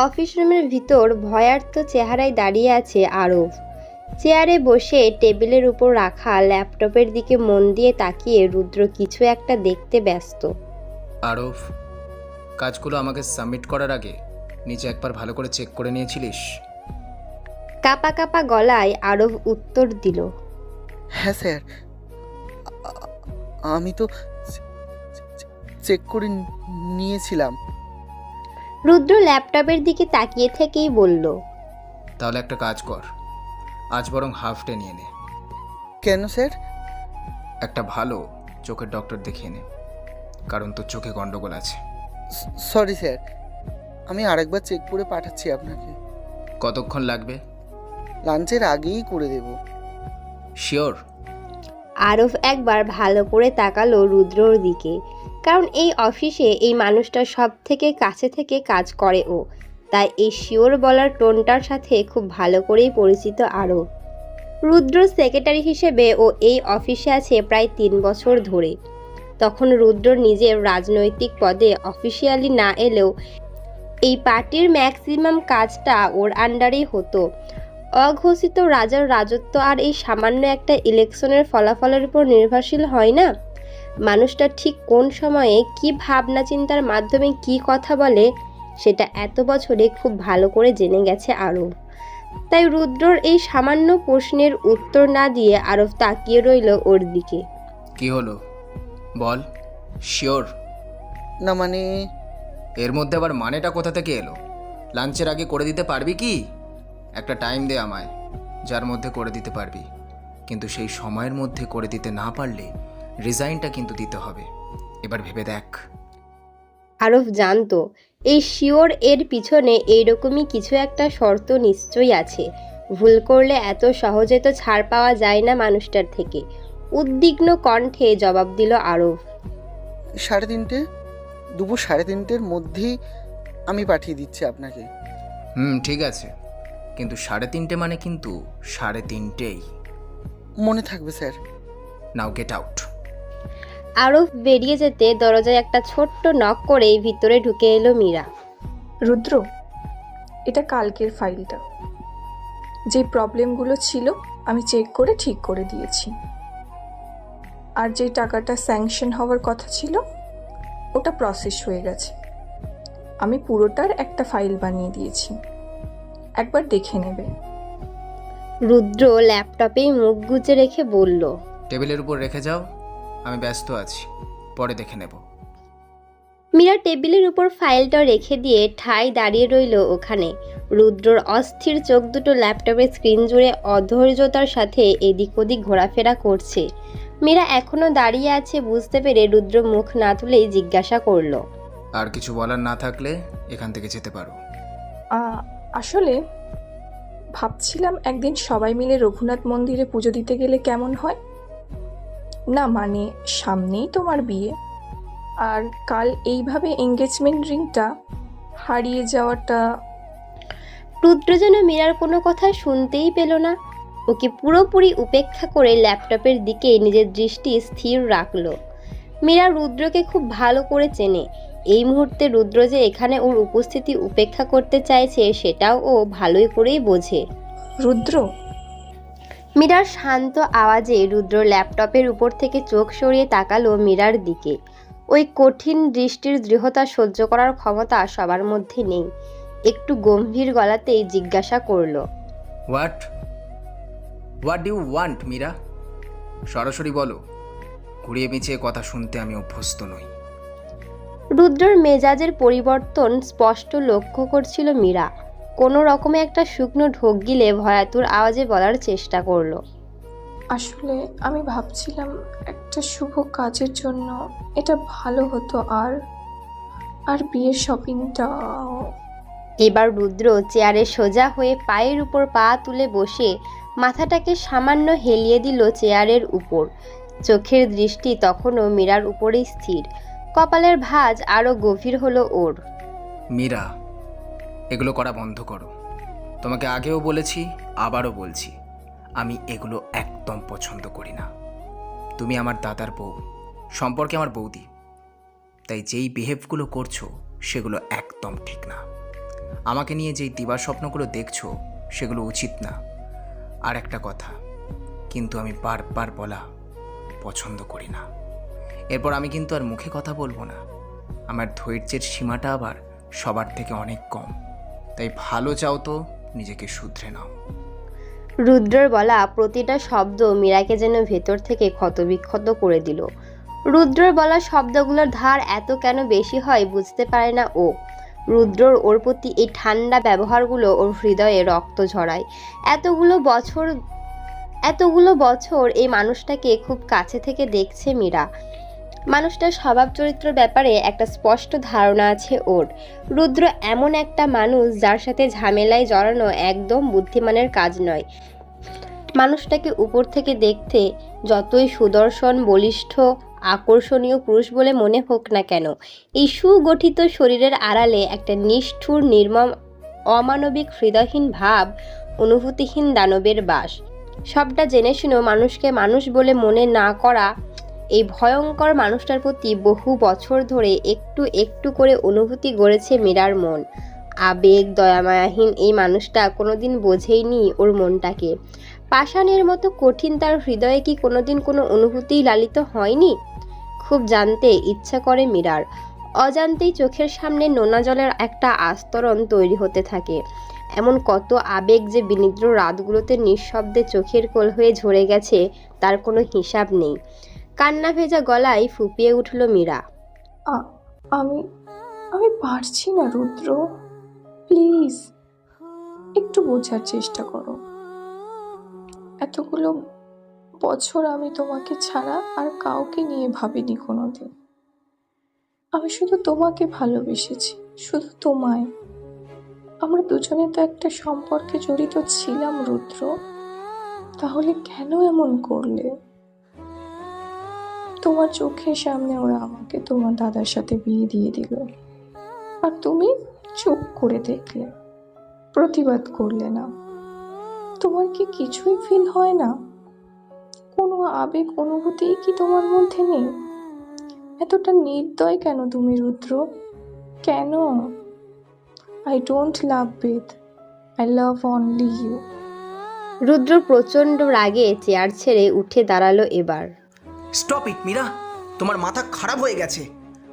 Office রুমের ভিতর ভয়ার্ত চেহারায় দাঁড়িয়ে আছে আরব। চেয়ারে বসে টেবিলের উপর রাখা ল্যাপটপের দিকে মন দিয়ে তাকিয়ে রুদ্র কিছু একটা দেখতে ব্যস্ত। আরব, কাজগুলো আমাকে সাবমিট করার আগে নিচে একবার ভালো করে চেক করে নিয়েছিলিস? কাপা কাপা গলায় আরব উত্তর দিল, হ্যাঁ স্যার, আমি তো চেক করে নিয়েছিলাম। রুদ্র ল্যাপটপের দিকে তাকিয়ে থেকেই বলল, তাহলে একটা কাজ কর, আজ বরং হাফ ডে নিয়ে নে। কেন স্যার? একটা ভালো চোখের ডক্টর দেখিয়ে নে, কারণ তোর চোখে গন্ডগোল আছে। সরি স্যার, আমি আরেকবার চেক করে পাঠাচ্ছি আপনাকে। কতক্ষণ লাগবে? লাঞ্চের আগেই করে দেব। শিওর? আরব একবার ভালো করে তাকালো রুদ্রর দিকে, কারণ এই অফিসে এই মানুষটা সব থেকে কাছে থেকে কাজ করে ও, তাই এই শিওর বলার টোনটার সাথে খুব ভালো করেই পরিচিত আরব। রুদ্র সেক্রেটারি হিসেবে ও এই অফিসে আছে প্রায় 3 বছর ধরে। তখন রুদ্র নিজের রাজনৈতিক পদে অফিসিয়ালি না এলেও এই পার্টির ম্যাক্সিমাম কাজটা ওর আন্ডারেই হতো। অঘোষিত রাজার রাজত্ব আর এই সামান্য একটা ইলেকশনের ফলাফলের উপর নির্ভরশীল হয় না। মানুষটা ঠিক কোন সময়ে কি ভাবনা চিন্তার মাধ্যমে কি কথা বলে সেটা এত বছরে খুব ভালো করে জেনে গেছে আরব। তাই রুদ্রর এই সামান্য প্রশ্নের উত্তর না দিয়ে আরব তাকিয়ে রইল ওর দিকে। কি হলো বল, শিওর? না মানে, এর মধ্যে আবার মানেটা কোথা থেকে এলো? লাঞ্চের আগে করে দিতে পারবি কি? একটা টাইম দে আমায়, যার মধ্যে করে দিতে পারবি। কিন্তু সেই সময়ের মধ্যে করে দিতে না পারলে রিজাইনটা কিন্তু দিতে হবে। এবার ভেবে দেখ। আরব জানতো এই শিওর এর পিছনে এইরকমই কিছু একটা শর্ত নিশ্চয়ই আছে। ভুল করলে এত সহজে তো ছাড় পাওয়া যায় না মানুষটার থেকে। উদ্বিগ্ন কণ্ঠে জবাব দিল আরব। 3:30, দুপুর 3:30-এর মধ্যেই আমি পাঠিয়ে দিচ্ছি আপনাকে। ঠিক আছে, কিন্তু 3:30 মানে কিন্তু 3:30ই। মনে থাকবে স্যার। Now get out. আরব বেরিয়ে যেতে দরজায় একটা ছোট্ট নক করে ভিতরে ঢুকে এলো মীরা। রুদ্র, এটা কালকের ফাইলটা। যে প্রবলেমগুলো ছিল আমি চেক করে ঠিক করে দিয়েছি। আর যে টাকাটা স্যাংশন হওয়ার কথা ছিল ওটা প্রসেস হয়ে গেছে। আমি পুরোটার একটা ফাইল বানিয়ে দিয়েছি, একবার দেখে নেবে। রুদ্র ল্যাপটপেই মুখ গুজে রেখে বলল, টেবিলের উপর রেখে যাও, আমি ব্যস্ত আছি, পরে দেখে নেব। মীরা টেবিলের উপর ফাইলটা রেখে দিয়ে ঠায় দাঁড়িয়ে রইল ওখানে। রুদ্রর অস্থির চোখ দুটো ল্যাপটপের স্ক্রিন জুড়ে অধৈর্যতার সাথে এদিক ওদিক ঘোরাফেরা করছে। মীরা এখনো দাঁড়িয়ে আছে বুঝতে পেরে রুদ্র মুখ না তুলেই জিজ্ঞাসা করলো, আর কিছু বলার না থাকলে এখান থেকে যেতে পারো। আসলে ভাবছিলাম একদিন সবাই মিলে রঘুনাথ মন্দিরে পুজো দিতে গেলে কেমন হয়। না মানে, সামনেই তোমার বিয়ে, আর কাল এইভাবে এঙ্গেজমেন্ট রিংটা হারিয়ে যাওয়াটা। রুদ্র যেন মীরার কোনো কথা শুনতেই পেল না। ওকে পুরোপুরি উপেক্ষা করে ল্যাপটপের দিকে নিজের দৃষ্টি স্থির রাখলো। মীরা রুদ্রকে খুব ভালো করে চেনে। এই মুহূর্তে রুদ্র যে এখানে ওর উপস্থিতি উপেক্ষা করতে চাইছে সেটাও ও ভালোই করেই বোঝে। রুদ্র, মীরার শান্ত আওয়াজে রুদ্র ল্যাপটপের উপর থেকে চোখ সরিয়ে তাকালো মীরার দিকে। ওই কঠিন দৃষ্টির দৃঢ়তা সহ্য করার ক্ষমতা সবার মধ্যে নেই। একটু গম্ভীর গলাতেই জিজ্ঞাসা করলো, what do you want Meera? সরাসরি বলো, ঘুরিয়ে মিছিয়ে কথা শুনতে আমি অভ্যস্ত নই। রুদ্রর মেজাজের পরিবর্তন স্পষ্ট লক্ষ্য করছিল মীরা। কোনো রকমে একটা শুকনো ঢোক গিলে ভয়াতুর আওয়াজে বলার চেষ্টা করলো, আসলে আমি ভাবছিলাম একটা শুভ কাজের জন্য এটা ভালো হতো। আর বিয়ের শপিংটাও। এবার রুদ্র চেয়ারে সোজা হয়ে পায়ের উপর পা তুলে বসে মাথাটাকে সামান্য হেলিয়ে দিল চেয়ারের উপর। চোখের দৃষ্টি তখনও মীরার উপরেই স্থির। কপালের ভাঁজ আরো গভীর হলো ওর। মীরা, এগুলো করা বন্ধ করো। তোমাকে আগেও বলেছি, আবারও বলছি, আমি এগুলো একদম পছন্দ করি না। তুমি আমার দাদার বউ, সম্পর্কে আমার বৌদি। তাই যেই বিহেভগুলো করছো সেগুলো একদম ঠিক না। আমাকে নিয়ে যেই দিবা স্বপ্নগুলো দেখছো সেগুলো উচিত না। আর একটা কথা, কিন্তু আমি বারবার বলা পছন্দ করি না। এরপর আমি কিন্তু আর মুখে কথা বলবো না। আমার ধৈর্যের সীমাটা আবার সবার থেকে অনেক কম। তাই ভালো চাও তো নিজেকে শুধরে নাও। রুদ্রর বলা প্রতিটা শব্দ মীরাকে যেন ভেতর থেকে ক্ষতবিক্ষত করে দিল। রুদ্রর বলা শব্দগুলোর ধার এত কেন বেশি হয় বুঝতে পারে না ও। রুদ্রর ওর প্রতি এই ঠান্ডা ব্যবহারগুলো ওর হৃদয়ে রক্ত ঝরায়। এতগুলো বছর এই মানুষটাকে খুব কাছে থেকে দেখছে মীরা। মানুষটার স্বভাব চরিত্রের ব্যাপারে একটা স্পষ্ট ধারণা আছে ওর। রুদ্র এমন একটা মানুষ যার সাথে ঝামেলায় জড়ানো একদম বুদ্ধিমানের কাজ নয়। মানুষটাকে উপর থেকে দেখতে যতই সুদর্শন, বলিষ্ঠ, আকর্ষণীয় পুরুষ বলে মনে হোক না কেন, এই সুগঠিত শরীরের আড়ালে একটা নিষ্ঠুর, নির্মম, অমানবিক, হৃদয়হীন ভাব, অনুভূতিহীন দানবের বাস। সবটা জেনে শুনেও মানুষকে মানুষ বলে মনে না করা এই ভয়ঙ্কর মানুষটার প্রতি বহু বছর ধরে একটু একটু করে অনুভূতি গড়েছে মীরার মন। আবেগ, দয়ামায়াহীন এই মানুষটা কোনোদিন বোঝেইনি ওর মনটাকে। পাষাণের মতো কঠিন তার হৃদয়ে কি কোনোদিন কোনো অনুভূতিই লালিত হয়নি? খুব জানতে ইচ্ছা করে মীরার। অজান্তেই চোখের সামনে নোনা জলের একটা আস্তরণ তৈরি হতে থাকে। এমন কত আবেগ যে বিনিদ্র রাতগুলোতে নিঃশব্দে চোখের কোল হয়ে ঝরে গেছে তার কোনো হিসাব নেই। কান্না ভেজা গলায় ফুপিয়ে উঠল মীরা। আ- আমি আমি পারছি না রুদ্র, প্লিজ একটু বোঝার চেষ্টা করো। এতগুলো বছর আমি তোমাকে ছাড়া আর কাউকে নিয়ে ভাবিনি কোনোদিন। আমি শুধু তোমাকে ভালোবেসেছি, শুধু তোমায়। আমরা দুজনে তো একটা সম্পর্কে জড়িত ছিলাম রুদ্র, তাহলে কেন এমন করলে? তোমার চোখের সামনে ওরা আমাকে তোমার দাদার সাথে বিয়ে দিয়ে দিল, আর তুমি চুপ করে দেখলে, প্রতিবাদ করলে না। তোমার কি কিছুই ফিল হয় না? কোনো আবেগ, অনুভূতি কি তোমার মধ্যে নেই? এতটা নির্দয় কেন তুমি রুদ্র? কেন? I don't love Ved, I love only you. Rudra প্রচণ্ড রাগে চেয়ার ছেড়ে উঠে দাঁড়ালো এবার। স্টপ ইট মীরা, তোমার মাথা খারাপ হয়ে গেছে।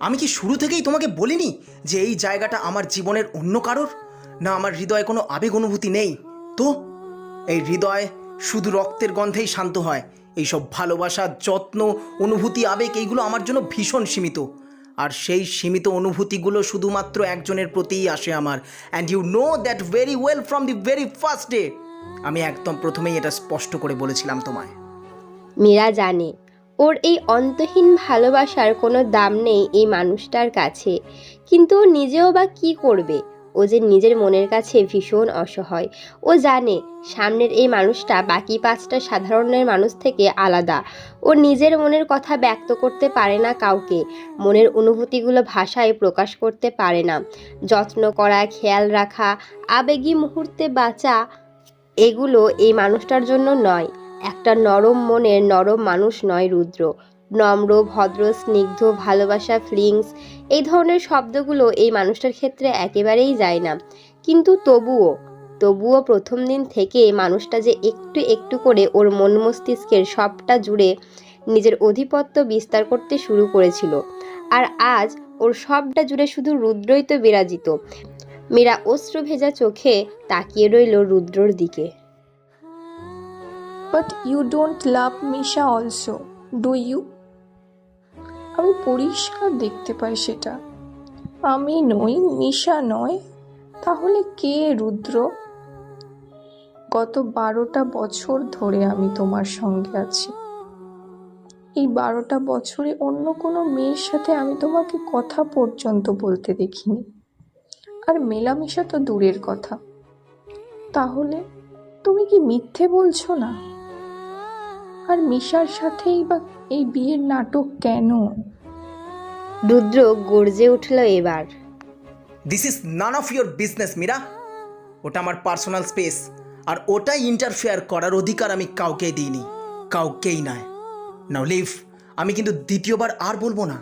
আমি কি শুরু থেকেই তোমাকে বলিনি যে এই জায়গাটা আমার জীবনের অন্য কারোর? না আমার হৃদয়ে কোনো আবেগ অনুভূতি নেই? তো এই হৃদয় শুধু রক্তের গন্ধেই শান্ত হয়। এইসব ভালোবাসা, যত্ন, অনুভূতি, আবেগ এইগুলো আমার জন্য ভীষণ সীমিত। আর সেই সীমিত অনুভূতিগুলো শুধুমাত্র একজনের প্রতিই আসে আমার। And you know that very well from the very first day. আমি একদম প্রথমেই এটা স্পষ্ট করে বলেছিলাম তোমায়। মীরা জানে ওর এই অন্তহীন ভালোবাসার কোনো দাম নেই এই মানুষটার কাছে, কিন্তু ও নিজেও বা কি করবে? ও যে নিজের মনের কাছে ভীষণ অসহায়। ও জানে সামনের এই মানুষটা বাকি 5টা সাধারণের মানুষ থেকে আলাদা। ও নিজের মনের কথা ব্যক্ত করতে পারে না কাউকে, মনের অনুভূতিগুলো ভাষায় প্রকাশ করতে পারে না। যত্ন করা, খেয়াল রাখা, আবেগী মুহূর্তে বাঁচা, এগুলো এই মানুষটার জন্য নয়। একটা নরম মনের নরম মানুষ নয় রুদ্র। নম্র, ভদ্র, স্নিগ্ধ, ভালোবাসা, ফিলিংস, এই ধরনের শব্দগুলো এই মানুষটার ক্ষেত্রে একেবারেই যায় না। কিন্তু তবুও প্রথম দিন থেকে মানুষটা যে একটু একটু করে ওর মন মস্তিষ্কের সবটা জুড়ে নিজের আধিপত্য বিস্তার করতে শুরু করেছিল। আর আজ ওর সবটা জুড়ে শুধু রুদ্রই তো বিরাজিত। মীরা অশ্রু ভেজা চোখে তাকিয়ে রইল রুদ্রর দিকে। But you don't love Misha also, do you? আমি পরিষ্কার দেখতে পাই সেটা। আমি নই, মিশা নয়, তাহলে কে রুদ্র? গত 12টা বছর ধরে আমি তোমার সঙ্গে আছি। এই 12টা বছরে অন্য কোনো মেয়ের সাথে আমি তোমাকে কথা পর্যন্ত বলতে দেখিনি, আর মেলামেশা তো দূরের কথা। তাহলে তুমি কি মিথ্যে বলছো না? আর মিশার সাথেই বা এই বিয়ের নাটক কেন? রুদ্র গর্জে উঠল এবার। This is none of your business Meera. ওটা আমার পার্সোনাল স্পেস, আর ওটাই ইন্টারফেয়ার করার অধিকার আমি কাউকেই দিইনি, কাউকেই নয়। নাও লিভ। আমি কিন্তু দ্বিতীয়বার আর বলবো না।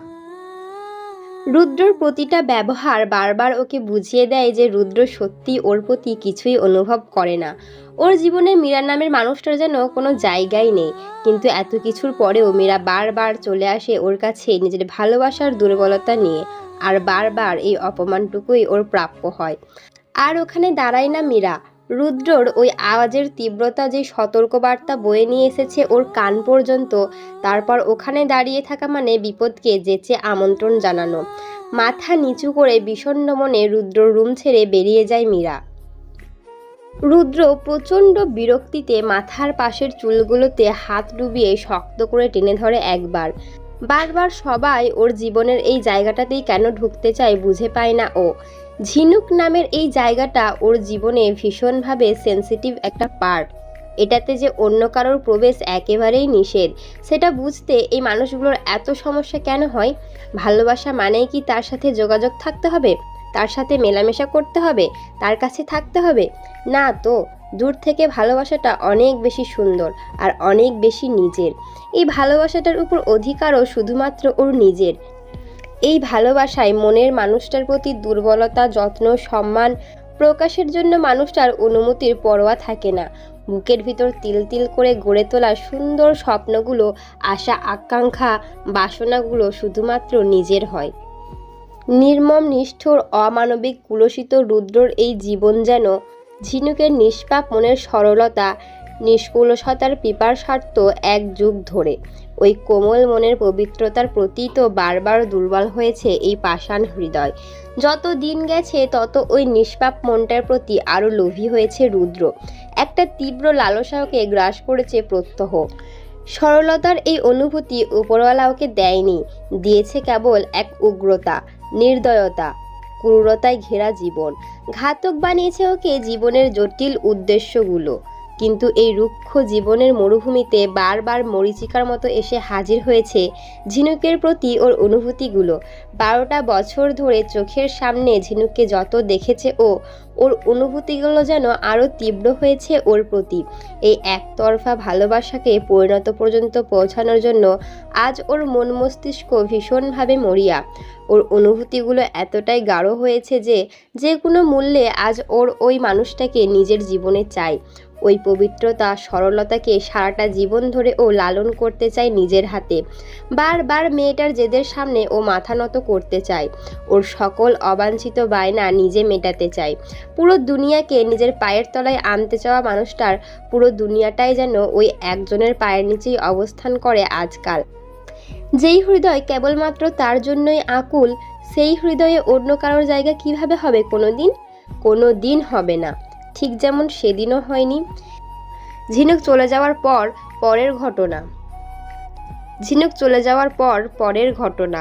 রুদ্রর প্রতিটা ব্যবহার বারবার ওকে বুঝিয়ে দেয় যে রুদ্র সত্যি ওর প্রতি কিছুই অনুভব করে না। ওর জীবনে মীরা নামের মানুষটার যেন কোনো জায়গাই নেই। কিন্তু এত কিছুর পরেও মীরা বারবার চলে আসে ওর কাছে নিজের ভালোবাসার দুর্বলতা নিয়ে, আর বারবার এই অপমানটুকুই ওর প্রাপ্য হয়। আর ওখানে দাঁড়ায় না মীরা, রুদ্রর ওই আওয়াজের তীব্রতা যে সতর্কবার্তা বয়ে নিয়ে এসেছে ওর কান পর্যন্ত। তারপর ওখানে দাঁড়িয়ে থাকা মানে বিপদকে যেচে আমন্ত্রণ জানানো। মাথা নিচু করে বিষণ্ণ মনে রুদ্রর রুম ছেড়ে বেরিয়ে যায় মীরা। রুদ্র প্রচণ্ড বিরক্তিতে মাথার পাশের চুলগুলোতে হাত ডুবিয়ে শক্ত করে টেনে ধরে একবার। বারবার সবাই ওর জীবনের এই জায়গাটাতেই কেন ঢুকতে চায় বুঝে পায় না ও। ঝিনুক নামের এই জায়গাটা ওর জীবনে ভীষণভাবে সেন্সিটিভ একটা পার্ট। এটাতে যে অন্য কারোর প্রবেশ একেবারেই নিষেধ, সেটা বুঝতে এই মানুষগুলোর এত সমস্যা কেন হয়? ভালোবাসা মানেই কি তার সাথে যোগাযোগ থাকতে হবে, তার সাথে মেলামেশা করতে হবে, তার কাছে থাকতে হবে? না তো, দূর থেকে ভালোবাসাটা অনেক বেশি সুন্দর আর অনেক বেশি নিজের। এই ভালোবাসাটার উপর অধিকারও শুধুমাত্র ওর নিজের। এই ভালোবাসায় মনের মানুষটার প্রতি দুর্বলতা, যত্ন, সম্মান প্রকাশের জন্য মানুষটার অনুমতির পরোয়া থাকে না। বুকের ভিতর তিল তিল করে গড়ে তোলা সুন্দর স্বপ্নগুলো, আশা আকাঙ্ক্ষা, বাসনাগুলো শুধুমাত্র নিজের হয়। নির্মম, নিষ্ঠুর, অমানবিক, কুলসিত রুদ্রর এই জীবন যেন ঝিনুকের নিষ্পাপ মনের সরলতা, নিষ্কুলসতার পিপাসার্ত এক যুগ ধরে। ওই কোমল মনের পবিত্রতার প্রতি তো বারবার দুর্বল হয়েছে এই পাষাণ হৃদয়। যত দিন গেছে তত ওই নিষ্পাপ মনটার প্রতি আরও লোভী হয়েছে রুদ্র। একটা তীব্র লালসা ওকে গ্রাস করেছে প্রত্যহ। সরলতার এই অনুভূতি উপরওয়ালা ওকে দেয়নি, দিয়েছে কেবল এক উগ্রতা, নির্দয়তা, ক্রূরতায় ঘেরা জীবন। ঘাতক বানিয়েছে ওকে জীবনের জটিল উদ্দেশ্যগুলো। কিন্তু এই রুক্ষ জীবনের মরুভূমিতে বারবার মরীচিকার মতো এসে হাজির হয়েছে ঝিনুকের প্রতি ওর অনুভূতিগুলো। 12টা বছর ধরে চোখের সামনে ঝিনুককে যত দেখেছে ওর অনুভূতিগুলো যেন আরও তীব্র হয়েছে ওর প্রতি। এই একতরফা ভালোবাসাকে পরিণত পর্যন্ত পৌঁছানোর জন্য আজ ওর মন মস্তিষ্ক ভীষণভাবে মরিয়া। ওর অনুভূতিগুলো এতটাই গাঢ় হয়েছে যে কোনো মূল্যে আজ ওর ওই মানুষটাকে নিজের জীবনে চাই। ওই পবিত্রতা, সরলতাকে সারাটা জীবন ধরে ও লালন করতে চায় নিজের হাতে। বারবার মেয়েটার জেদের সামনে ও মাথা নত করতে চায়। ওর সকল অবাঞ্ছিত বায়না নিজে মেটাতে চায়। পুরো দুনিয়াকে নিজের পায়ের তলায় আনতে চাওয়া মানুষটার পুরো দুনিয়াটাই যেন ওই একজনের পায়ের নিচেই অবস্থান করে আজকাল। যেই হৃদয় কেবলমাত্র তার জন্যই আকুল, সেই হৃদয়ে অন্য কারোর জায়গা কিভাবে হবে? কোনো দিন হবে না। ঠিক যেমন সেদিনও হয়নি। ঝিনুক চলে যাওয়ার পরের ঘটনা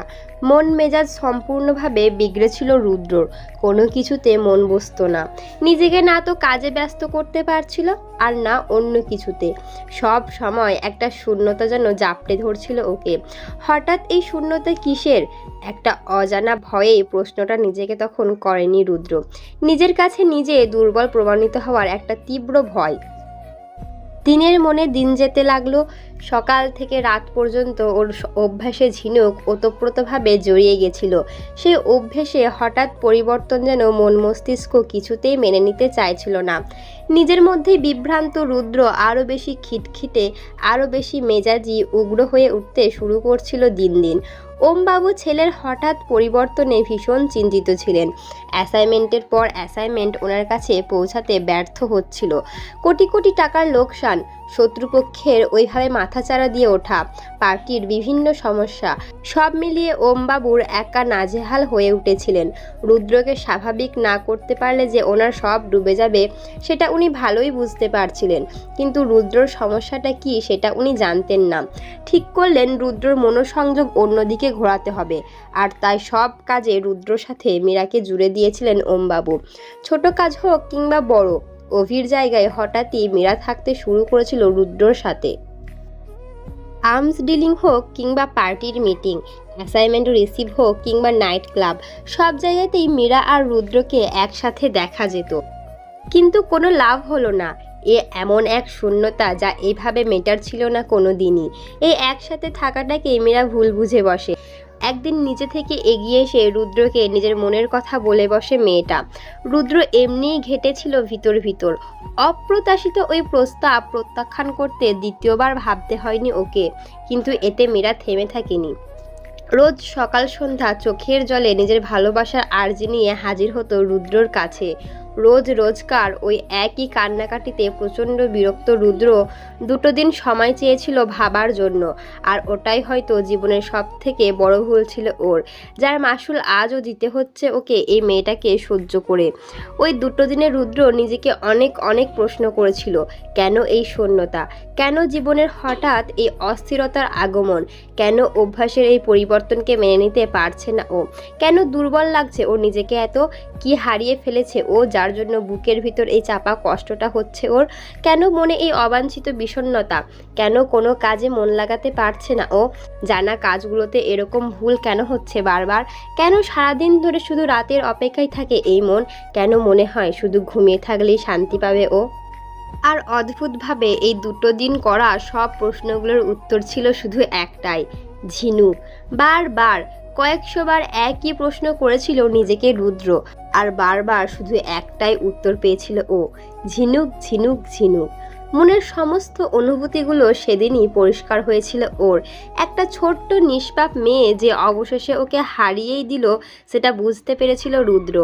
মন মেজাজ সম্পূর্ণভাবে বিগড়েছিল রুদ্রর। কোনো কিছুতে মন বসত না। নিজেকে না তো কাজে ব্যস্ত করতে পারছিল আর না অন্য কিছুতে। সব সময় একটা শূন্যতা যেন জাপটে ধরছিল ওকে। হঠাৎ এই শূন্যতা কিসের? একটা অজানা ভয়ে প্রশ্নটা নিজেকে তখন করেনি রুদ্র। নিজের কাছে নিজে দুর্বল প্রমাণিত হওয়ার একটা তীব্র ভয়। দিনের মনে দিন যেতে লাগলো। সকাল থেকে রাত পর্যন্ত ওর অভ্যাসে ঝিনুক ওতপ্রোতভাবে জড়িয়ে গেছিল। সেই অভ্যেসে হঠাৎ পরিবর্তন যেন মন মস্তিষ্ক কিছুতেই মেনে নিতে চাইছিল না। নিজের মধ্যেই বিভ্রান্ত রুদ্র আরও বেশি খিটখিটে, আরও বেশি মেজাজি, উগ্র হয়ে উঠতে শুরু করছিল দিন দিন। ওমবাবু ছেলের হঠাৎ পরিবর্তনে ভীষণ চিন্তিত ছিলেন। অ্যাসাইনমেন্টের পর অ্যাসাইনমেন্ট ওনার কাছে পৌঁছাতে ব্যর্থ হচ্ছিল। কোটি কোটি টাকার লোকসান, শত্রুপক্ষের ওইভাবে মাথাচাড়া দিয়ে ওঠা, পার্টির বিভিন্ন সমস্যা, সব মিলিয়ে ওমবাবুর একা নাজেহাল হয়ে উঠেছিলেন। রুদ্রকে স্বাভাবিক না করতে পারলে যে ওনার সব ডুবে যাবে সেটা উনি ভালোই বুঝতে পারছিলেন। কিন্তু রুদ্রর সমস্যাটা কি সেটা উনি জানতেন না। ঠিক করলেন রুদ্রর মনোসংযোগ অন্যদিকে ঘোরাতে হবে। আর তাই সব কাজে রুদ্রর সাথে মীরাকে জুড়ে দিয়েছিলেন ওমবাবু। ছোট কাজ হোক কিংবা বড়, অভির জায়গায় হঠাৎই মীরা থাকতে শুরু করেছিল রুদ্রর সাথে। আর্মস ডিলিং হোক কিংবা পার্টির মিটিং, অ্যাসাইনমেন্ট রিসিভ হোক কিংবা নাইট ক্লাব, সব জায়গাতেই মীরা আর রুদ্রকে একসাথে দেখা যেত। কিন্তু কোনো লাভ হলো না। এমন এক শূন্যতা যা এইভাবে মেটার ছিল না কোনো দিনই। এই একসাথে থাকাটাকে মীরা ভুল বুঝে বসে। একদিন নিচে থেকে এগিয়ে এসে রুদ্রকে নিজের মনের কথা বলে বসে মেয়েটা। রুদ্র এমনিই ঘেটেছিল ভিতর ভিতর। অপ্রত্যাশিত ওই প্রস্তাব প্রত্যাখ্যান করতে দ্বিতীয়বার ভাবতে হয়নি ওকে, কিন্তু এতে মীরা থেমে থাকেনি। রোজ সকাল সন্ধ্যা চোখের জলে নিজের ভালোবাসার আর্জি নিয়ে হাজির হতো রুদ্রর কাছে। রোজকার ওই একই কান্নাকাটিতে প্রচণ্ড বিরক্ত রুদ্র 2 দিন সময় চেয়েছিল ভাবার জন্য, আর ওটাই হয়তো জীবনের সব থেকে বড় ভুল ছিল ওর, যার মাসুল আজও দিতে হচ্ছে ওকে এই মেয়েটাকে সহ্য করে। ওই 2 দিনে রুদ্র নিজেকে অনেক প্রশ্ন করেছিল, কেন এই শূন্যতা, কেন জীবনের হঠাৎ এই অস্থিরতার আগমন, কেন অভ্যাসের এই পরিবর্তনকে মেনে নিতে পারছে না ও, কেন দুর্বল লাগছে ও নিজেকে এত, কি হারিয়ে ফেলেছে ও যার জন্য বুকের ভিতর এই চাপা কষ্টটা হচ্ছে ওর, কেন মনে এই অবাঞ্ছিত বিষণ্ণতা, কেন কোনো কাজে মন লাগাতে পারছে না ও, জানা কাজগুলোতে এরকম ভুল কেন হচ্ছে বারবার, কেন সারাদিন ধরে শুধু রাতের অপেক্ষায় থাকে এই মন, কেন মনে হয় শুধু ঘুমিয়ে থাকলেই শান্তি পাবে ও। আর অদ্ভুতভাবে এই 2 দিন করা সব প্রশ্নগুলোর উত্তর ছিল শুধু একটাই, ঝিনুক। বারবার কয়েকশোবার একই প্রশ্ন করেছিল নিজেকে রুদ্র, আর বারবার শুধু একটাই উত্তর পেয়েছিল ও, ঝিনুক ঝিনুক ঝিনুক। মনের সমস্ত অনুভূতিগুলো সেদিনই পরিষ্কার হয়েছিল ওর। একটা ছোট্ট নিষ্পাপ মেয়ে যে অবশেষে ওকে হারিয়েই দিল সেটা বুঝতে পেরেছিল রুদ্র।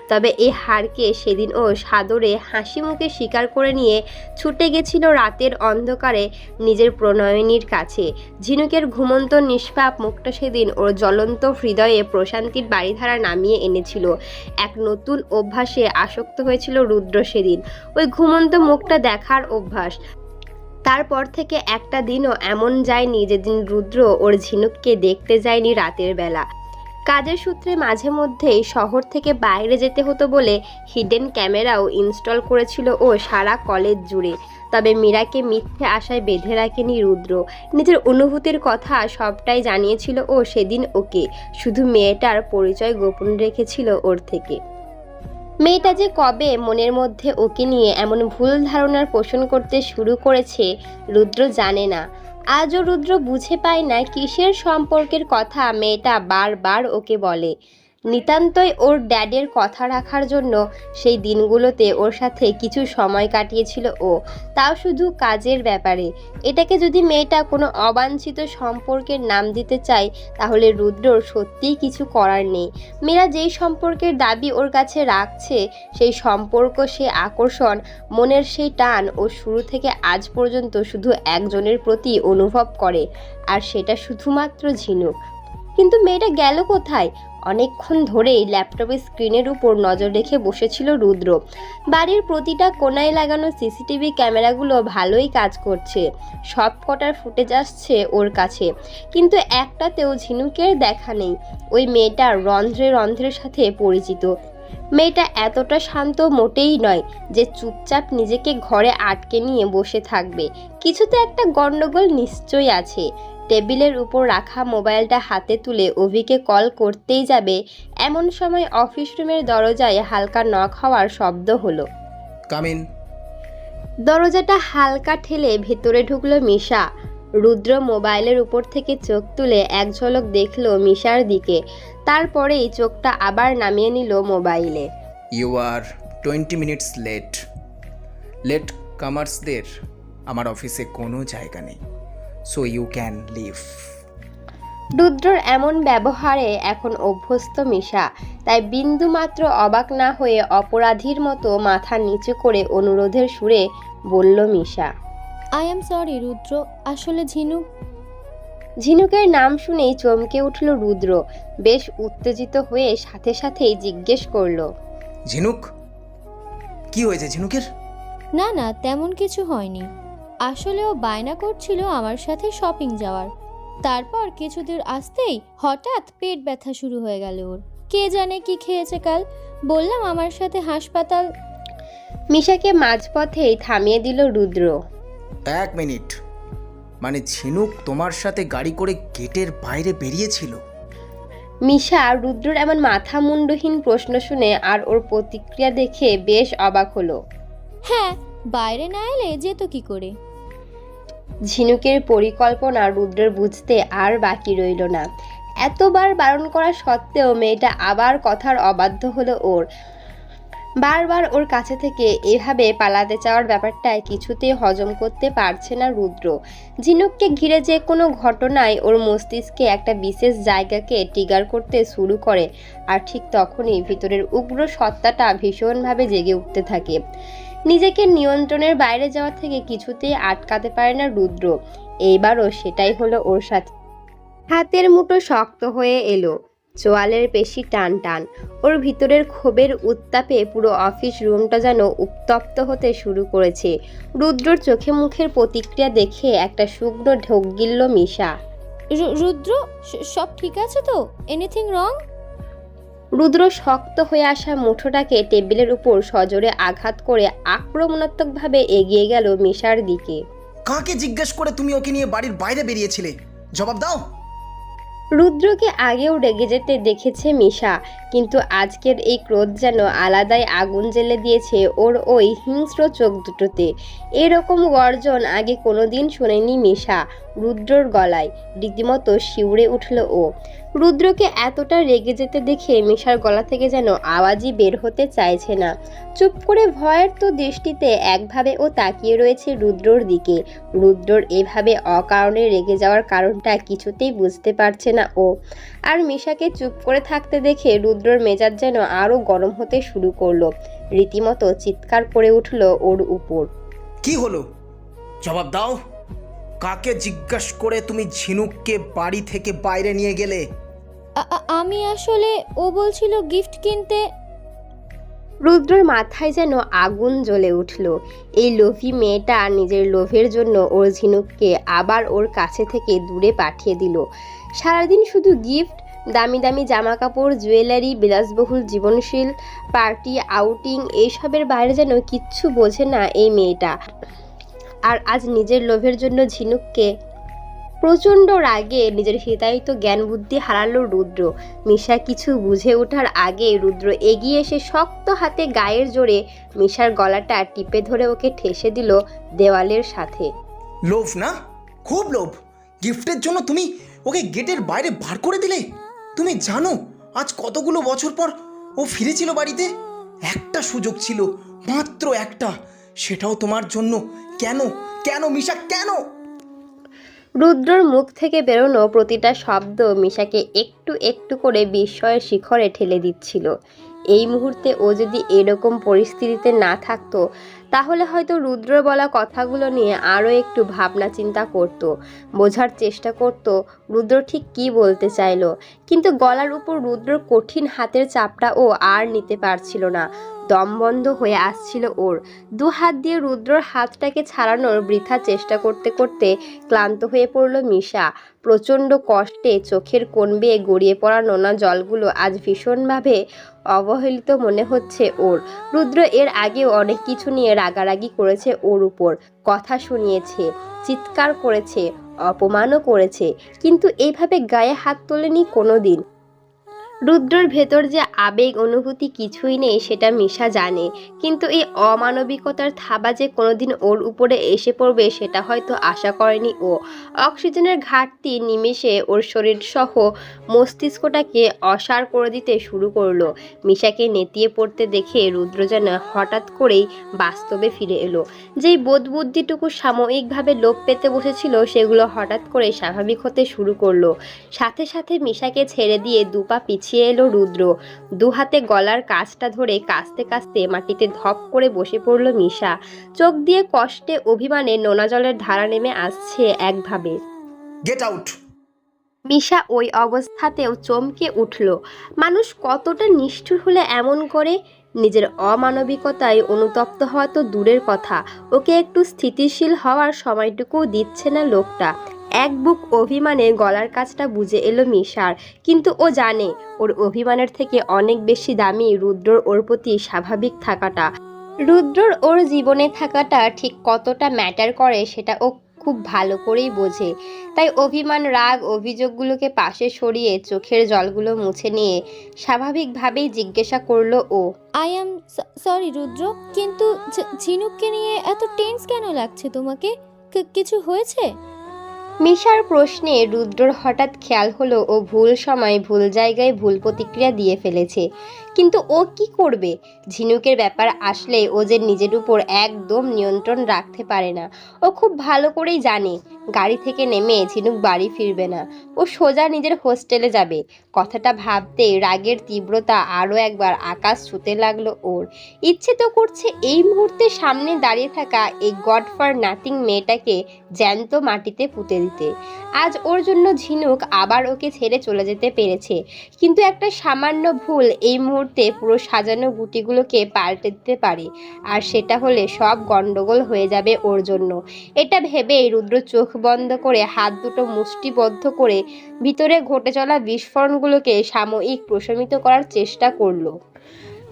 তবে এই হারকে সেদিন ও সাদরে হাসি মুখে স্বীকার করে নিয়ে ছুটে গেছিল রাতের অন্ধকারে নিজের প্রণয়িনীর কাছে। ঝিনুকের ঘুমন্ত নিষ্পাপ মুখটা সেদিন ওর জ্বলন্ত হৃদয়ে প্রশান্তির বাড়িধারা নামিয়ে এনেছিল। এক নতুন অভ্যাসে আসক্ত হয়েছিল রুদ্র সেদিন, ওই ঘুমন্ত মুখটা দেখার অভ্যাস। তারপর থেকে একটা দিনও এমন যায়নি যেদিন রুদ্র ওর ঝিনুককে দেখতে যায়নি রাতের বেলা। কাজের সূত্রে মাঝে মধ্যেই শহর থেকে বাইরে যেতে হতো বলে হিডেন ক্যামেরাও ইনস্টল করেছিল ও সারা কলেজ জুড়ে। তবে মীরাকে মিথ্যে আশায় বেঁধে রাখেনি রুদ্র, নিজের অনুভূতির কথা সবটাই জানিয়েছিল ও সেদিন ওকে, শুধু মেয়েটার পরিচয় গোপন রেখেছিল ওর থেকে। মেয়েটা যে কবে মনের মধ্যে ওকে নিয়ে এমন ভুল ধারণার পোষণ করতে শুরু করেছে রুদ্র জানে না। আজও রুদ্র বুঝে পায় না কিসের সম্পর্কের কথা মেয়েটা বারবার ওকে বলে। নিতান্তই ওর ড্যাডের কথা রাখার জন্য সেই দিনগুলোতে ওর সাথে কিছু সময় কাটিয়েছিল ও, তাও শুধু কাজের ব্যাপারে। এটাকে যদি মেয়েটা কোনো অবাঞ্ছিত সম্পর্কের নাম দিতে চায় তাহলে রুদ্রর সত্যিই কিছু করার নেই। মেয়েরা যেই সম্পর্কের দাবি ওর কাছে রাখছে সেই সম্পর্ক, সে আকর্ষণ, মনের সেই টান ও শুরু থেকে আজ পর্যন্ত শুধু একজনের প্রতি অনুভব করে, আর সেটা শুধুমাত্র ঝিনুক। কিন্তু মেয়েটা গেল কোথায়? অনেকক্ষণ ধরেই ল্যাপটপের স্ক্রিনের উপর নজর রেখে বসেছিল রুদ্র। বাড়ির প্রতিটা কোণায় লাগানো সিসিটিভি ক্যামেরাগুলো ভালোই কাজ করছে, সব কটার ফুটেজ আসছে ওর কাছে, কিন্তু একটাতেও ঝিনুকের দেখা নেই। ওই মেয়েটা রন্ধ্রের সাথে পরিচিত। মেয়েটা এতটা শান্ত মোটেই নয় যে চুপচাপ নিজেকে ঘরে আটকে নিয়ে বসে থাকবে। কিছুতে একটা গন্ডগোল নিশ্চয়ই আছে। টেবিলের উপর রাখা মোবাইলটা হাতে তুলে অভিকে কল করতেই যাবে এমন সময় অফিস রুমের দরজায় হালকা নক হওয়ার শব্দ হলো। Come in. দরজাটা হালকা ঠেলে ভেতরে ঢুকলো মিশা। রুদ্র মোবাইলের উপর থেকে চোখ তুলে এক ঝলক দেখলো মিশার দিকে, তারপরেই চোখটা আবার নামিয়ে নিল মোবাইলে। ইউ আর 20 মিনিটস লেট কামার্সদের আমার অফিসে কোনো জায়গা নেই, সো ইউ ক্যান লিভ। রুদ্রর এমন ব্যবহারে এখন অভ্যস্ত মিশা, তাই বিন্দু মাত্র অবাক না হয়ে অপরাধীর মতো মাথা নিচু করে অনুরোধের সুরে বলল মিশা, আই এম সরি রুদ্র, আসলে ঝিনুকের নাম শুনেই চমকে উঠল রুদ্র। বেশ উত্তেজিত হয়ে সাথে সাথেই জিজ্ঞেস করলো, ঝিনুক? কি হয়েছে ঝিনুকের? না তেমন কিছু হয়নি। আসলে ও বায়না করছিল আমার সাথে শপিং যাওয়ার, তারপর কিছু দূর আসতেই হঠাৎ পেট ব্যথা শুরু হয়ে গেল ওর। কে জানে কি খেয়েছে কাল। বললাম আমার সাথে হাসপাতাল। মিশাকে মাঝপথেই থামিয়ে দিল রুদ্র। 1 মিনিট, মানে ঝিনুক তোমার সাথে গাড়ি করে গেটের বাইরে বেরিয়েছিল? মিশা রুদ্রর এমন মাথা মুন্ডহীন প্রশ্ন শুনে আর ওর প্রতিক্রিয়া দেখে বেশ অবাক হলো। হ্যাঁ, বাইরে না এলে যেত কি করে। ঝিনুকের পরিকল্পনা রুদ্রের বুঝতে আর বাকি রইল না। এতবার বারণ করা সত্ত্বেও মেয়েটা আবার কথার অবাধ্য হলো ওর। বারবার ওর কাছে থেকে এভাবে পালাতে চাওয়ার ব্যাপারটা কিছুতেই হজম করতে পারছে না রুদ্র। ঝিনুককে ঘিরে যে কোনো ঘটনায় ওর মস্তিষ্কে একটা বিশেষ জায়গাকে ট্রিগার করতে শুরু করে, আর ঠিক তখনই ভিতরের উগ্র সত্তাটা ভীষণভাবে জেগে উঠতে থাকে। নিজেকে নিয়ন্ত্রণের বাইরে যাওয়া থেকে কিছুতেই আটকাতে পারে না রুদ্র। এইবারও সেটাই হলো ওর সাথে। হাতের মুঠো শক্ত হয়ে এলো, চোয়ালের পেশি টান টান। ওর ভিতরের ক্ষোভের উত্তাপে পুরো অফিস রুমটা যেন উত্তপ্ত হতে শুরু করেছে। রুদ্রর চোখে মুখের প্রতিক্রিয়া দেখে একটা শুকনো ঢোক গিলল মিশা। রুদ্র, সব ঠিক আছে তো? Anything wrong? রুদ্র শক্ত হয়ে আসা মুঠোটাকে টেবিলের উপর সজোরে আঘাত করে আক্রমণাত্মকভাবে এগিয়ে গেল মিশার দিকে। কাকে জিজ্ঞেস করে তুমি ওকে নিয়ে বাড়ির বাইরে বেরিয়েছিলে? জবাব দাও। রুদ্রকে আগেও রেগে যেতে দেখেছে মিশা, কিন্তু আজকের এই ক্রোধ যেন আলাদাই আগুন জ্বেলে দিয়েছে ওর ওই হিংস্র চোখ দুটোতে। এরকম গর্জন আগে কোনোদিন শোনেনি মিশা। রুদ্রর গলায় রীতিমতো শিউরে উঠল ও। রুদ্রকে এতটা রেগে যেতে দেখে মিশার গলা থেকে যেন আওয়াজই বের হতে চাইছে না। চুপ করে ভয়ের তো দৃষ্টিতে একভাবে ও তাকিয়ে রয়েছে রুদ্রর দিকে। রুদ্রর এভাবে অকারণে রেগে যাওয়ার কারণটা কিছুতেই বুঝতে পারছে না ও। আর মিশাকে চুপ করে থাকতে দেখে রুদ্রর মেজাজ যেন আরও গরম হতে শুরু করলো। রীতিমতো চিৎকার করে উঠল ওর উপর। কি হলো? জবাব দাও। কাকে জিজ্ঞেস করে তুমি ঝিনুককে বাড়ি থেকে বাইরে নিয়ে গেলে? আমি আসলে, ও বলছিল গিফট কিনতে। রুদ্রর মাথায় যেন আগুন জ্বলে উঠল। এই লোভী মেয়েটা নিজের লোভের জন্য ওর ঝিনুককে আবার ওর কাছে থেকে দূরে পাঠিয়ে দিল। সারাদিন শুধু গিফট, দামি দামি জামা কাপড়, জুয়েলারি, বিলাসবহুল জীবনশীল, পার্টি, আউটিং, এইসবের বাইরে যেন কিচ্ছু বোঝে না এই মেয়েটা। আর আজ নিজের লোভের জন্য ঝিনুককে। প্রচণ্ড রাগে নিজের হিতায়িত জ্ঞান বুদ্ধি হারালো রুদ্র। মিশা কিছু বুঝে ওঠার আগে রুদ্র এগিয়ে এসে শক্ত হাতে গায়ের জোরে মিশার গলাটা টিপে ধরে ওকে ঠেসে দিল দেওয়ালের সাথে। লোভ না? খুব লোভ। গিফটের জন্য তুমি ওকে গেটের বাইরে বার করে দিলে। তুমি জানো আজ কতগুলো বছর পর ও ফিরেছিল বাড়িতে? একটা সুযোগ ছিল, মাত্র একটা, সেটাও তোমার জন্য। কেন কেন মিশা, কেন? রুদ্রর মুখ থেকে বেরোনো প্রতিটা শব্দ মিশাকে একটু একটু করে বিস্ময়ের শিখরে ঠেলে দিচ্ছিল। এই মুহূর্তে ও যদি এরকম পরিস্থিতিতে না থাকতো তাহলে হয়তো রুদ্র বলা কথাগুলো নিয়ে আরও একটু ভাবনা চিন্তা করত, বোঝার চেষ্টা করত রুদ্র ঠিক কী বলতে চাইলো। কিন্তু গলার উপর রুদ্রর কঠিন হাতের চাপটা ও আর নিতে পারছিল না। দম বন্ধ হয়ে আসছিল ওর। দু হাত দিয়ে রুদ্রর হাতটাকে ছাড়ানোর বৃথা চেষ্টা করতে করতে ক্লান্ত হয়ে পড়ল মিশা। প্রচণ্ড কষ্টে চোখের কোণ বেয়ে গড়িয়ে পড়া নোনা জলগুলো আজ ভীষণভাবে অবহেলিত মনে হচ্ছে ওর। রুদ্র এর আগেও অনেক কিছু নিয়ে রাগারাগি করেছে ওর উপর, কথা শুনিয়েছে, চিৎকার করেছে, অপমানও করেছে, কিন্তু এইভাবে গায়ে হাত তোলেনি কোনো দিন। রুদ্রর ভেতর যে আবেগ অনুভূতি কিছুই নেই সেটা মিশা জানে, কিন্তু এই অমানবিকতার থাবা যে কোনোদিন ওর উপরে এসে পড়বে সেটা হয়তো আশা করেনি ও। অক্সিজেনের ঘাটতি নিমেষে ওর শরীর সহ মস্তিষ্কটাকে অসাড় করে দিতে শুরু করলো। মিশাকে নেতিয়ে পড়তে দেখে রুদ্র যেন হঠাৎ করেই বাস্তবে ফিরে এলো। যেই বোধবুদ্ধিটুকু সাময়িকভাবে লোপ পেতে বসেছিল সেগুলো হঠাৎ করে স্বাভাবিক হতে শুরু করলো। সাথে সাথে মিশাকে ছেড়ে দিয়ে দুপা পিছিয়ে এলো রুদ্র। দু হাতে গলার কাছটা ধরে কাস্তে কাস্তে মাটিতে ধপ করে বসে পড়ল মিশা। চোখ দিয়ে কষ্টে অভিমানে নোনা জলের ধারা নেমে আসছে একভাবে। Get out. মিশা ওই অবস্থাতেও চমকে উঠল। মানুষ কতটা নিষ্ঠুর হলে এমন করে? নিজের অমানবিকতায় অনুতপ্ত হওয়া তো দূরের কথা, ওকে একটু স্থিতিশীল হওয়ার সময়টুকুও দিচ্ছে না লোকটা। এক বুক অভিমানে গলার কাছটা বুঝে এলো মিশার, কিন্তু ও জানে ওর অভিমানের থেকে অনেক বেশি দামি রুদ্রর ওর প্রতি স্বাভাবিক থাকাটা। রুদ্রর ওর জীবনে থাকাটা ঠিক কতটা ম্যাটার করে সেটা ও খুব ভালো করেই বোঝে। তাই অভিমান, রাগ, অভিযোগগুলোকে পাশে সরিয়ে চোখের জলগুলো মুছে নিয়ে স্বাভাবিকভাবেই জিজ্ঞাসা করলো ও। আই অ্যাম সরি রুদ্র, কিন্তু ঝিনুককে নিয়ে এত টেন্স কেন লাগছে তোমাকে? কিছু হয়েছে? মিশার প্রশ্নে রুদ্রর হঠাৎ খেয়াল হলো ও ভুল সময় ভুল জায়গায় ভুল প্রতিক্রিয়া দিয়ে ফেলেছে। কিন্তু ও কি করবে? ঝিনুকের ব্যাপার আসলে ও যে নিজের উপর একদম নিয়ন্ত্রণ রাখতে পারে না। ও খুব ভালো করেই জানে গাড়ি থেকে নেমে ঝিনুক বাড়ি ফিরবে না, ও সোজা নিজের হোস্টেলে যাবে। কথাটা ভাবতে রাগের তীব্রতা আরও একবার আকাশ ছুঁতে লাগলো ওর। ইচ্ছে তো করছে এই মুহূর্তে সামনে দাঁড়িয়ে থাকা এই গড ফর নাথিং মেয়েটাকে জ্যান্ত মাটিতে পুঁতে দিতে। আজ ওর জন্য ঝিনুক আবার ওকে ছেড়ে চলে যেতে পেরেছে, কিন্তু একটা সামান্য ভুল এই মুহূর্তে পুরো সাজানো গুটিগুলোকে পাল্টে দিতে পারে, আর সেটা হলে সব গন্ডগোল হয়ে যাবে ওর জন্য। এটা ভেবেই রুদ্র চোখ বন্ধ করে হাত দুটো মুষ্টিবদ্ধ করে ভিতরে ঘটে চলা বিস্ফোরণগুলোকে সাময়িক প্রশমিত করার চেষ্টা করলো।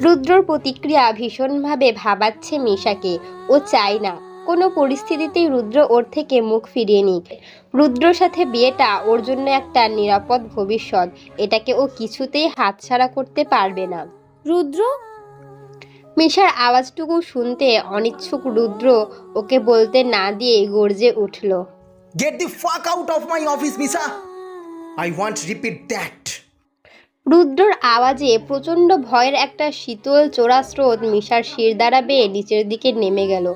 রুদ্রর প্রতিক্রিয়া ভীষণভাবে ভাবাচ্ছে মিশাকে। ও চায় না কোনো পরিস্থিতিতেই রুদ্র ওর থেকে মুখ ফিরিয়ে নিক। রুদ্রর সাথে বিয়েটা ওর জন্য একটা নিরাপদ ভবিষ্যৎ, এটাকে ও কিছুতেই হাতছাড়া করতে পারবে না। রুদ্র, মিশার আওয়াজটুকু শুনতে অনিচ্ছুক রুদ্র ওকে বলতে না দিয়ে গর্জে উঠল। Get the fuck out of my office, Misa! I want repeat that. রুদ্রর আওয়াজে প্রচণ্ড ভয়ের একটা শীতল চোরা স্রোত মিশার শিরদাঁড়া বেয়ে নিচের দিকে নেমে গেল।